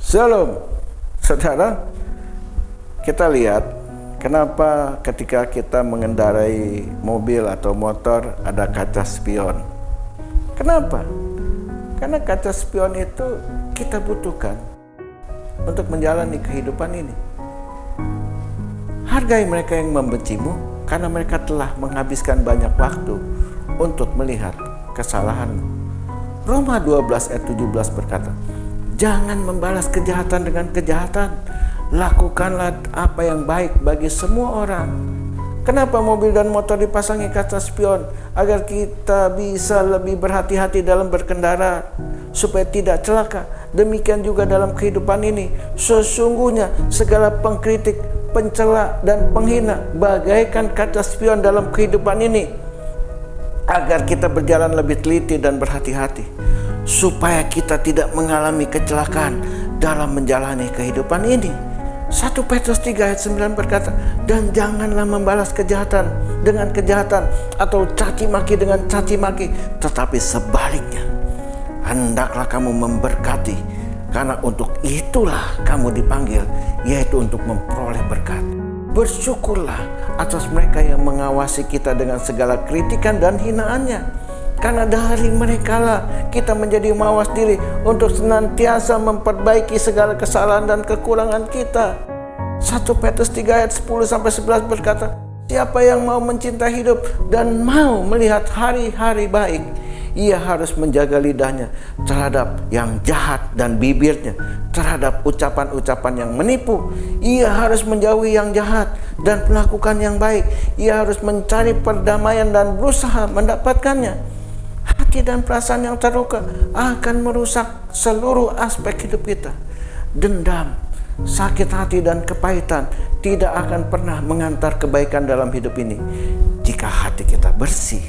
Shalom, saudara. Kita lihat kenapa ketika kita mengendarai mobil atau motor ada kaca spion. Kenapa? Karena kaca spion itu kita butuhkan untuk menjalani kehidupan ini. Hargai mereka yang membencimu karena mereka telah menghabiskan banyak waktu untuk melihat kesalahanmu. Roma 12 ayat 17 berkata, jangan membalas kejahatan dengan kejahatan. Lakukanlah apa yang baik bagi semua orang. Kenapa mobil dan motor dipasangi kaca spion? Agar kita bisa lebih berhati-hati dalam berkendara, supaya tidak celaka. Demikian juga dalam kehidupan ini. Sesungguhnya segala pengkritik, pencela, dan penghina bagaikan kaca spion dalam kehidupan ini. Agar kita berjalan lebih teliti dan berhati-hati, supaya kita tidak mengalami kecelakaan dalam menjalani kehidupan ini. 1 Petrus 3 ayat 9 berkata, dan janganlah membalas kejahatan dengan kejahatan atau caci maki dengan caci maki, tetapi sebaliknya hendaklah kamu memberkati, karena untuk itulah kamu dipanggil, yaitu untuk memperoleh berkat. Bersyukurlah atas mereka yang mengawasi kita dengan segala kritikan dan hinaannya, karena dari merekalah kita menjadi mawas diri untuk senantiasa memperbaiki segala kesalahan dan kekurangan kita. 1 Petrus 3 ayat 10-11 berkata, siapa yang mau mencintai hidup dan mau melihat hari-hari baik, ia harus menjaga lidahnya terhadap yang jahat dan bibirnya terhadap ucapan-ucapan yang menipu. Ia harus menjauhi yang jahat dan melakukan yang baik. Ia harus mencari perdamaian dan berusaha mendapatkannya. Hati dan perasaan yang terluka akan merusak seluruh aspek hidup kita. Dendam, sakit hati, dan kepahitan tidak akan pernah mengantar kebaikan dalam hidup ini. Jika hati kita bersih,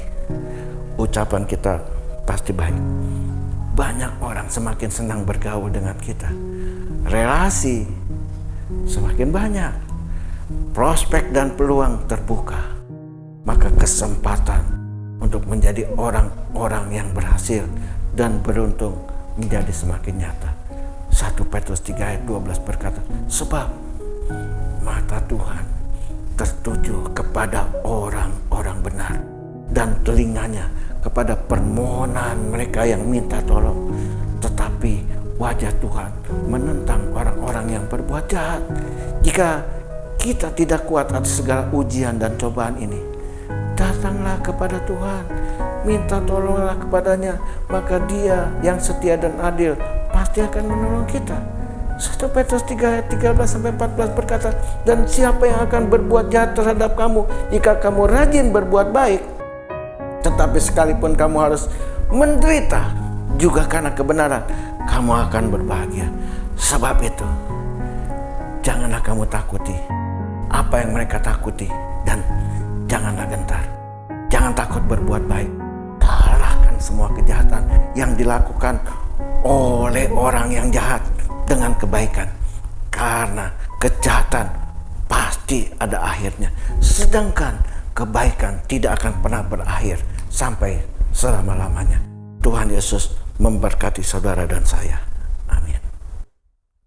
ucapan kita pasti baik. Banyak orang semakin senang bergaul dengan kita. Relasi semakin banyak. Prospek dan peluang terbuka. Maka kesempatan untuk menjadi orang-orang yang berhasil dan beruntung menjadi semakin nyata. 1 Petrus 3 ayat 12 berkata, sebab mata Tuhan tertuju kepada orang-orang benar dan telinganya kepada permohonan mereka yang minta tolong. Tetapi wajah Tuhan menentang orang-orang yang berbuat jahat. Jika kita tidak kuat atas segala ujian dan cobaan ini, datanglah kepada Tuhan, minta tolonglah kepadanya, maka Dia yang setia dan adil pasti akan menolong kita. 1 Petrus 3 ayat 13-14 berkata, dan siapa yang akan berbuat jahat terhadap kamu jika kamu rajin berbuat baik? Tetapi sekalipun kamu harus menderita juga karena kebenaran, kamu akan berbahagia. Sebab itu, janganlah kamu takuti apa yang mereka takuti, dan janganlah gentar. Jangan takut berbuat baik. Kalahkan semua kejahatan yang dilakukan oleh orang yang jahat dengan kebaikan. Karena kejahatan pasti ada akhirnya, sedangkan kebaikan tidak akan pernah berakhir sampai selama-lamanya. Tuhan Yesus memberkati saudara dan saya.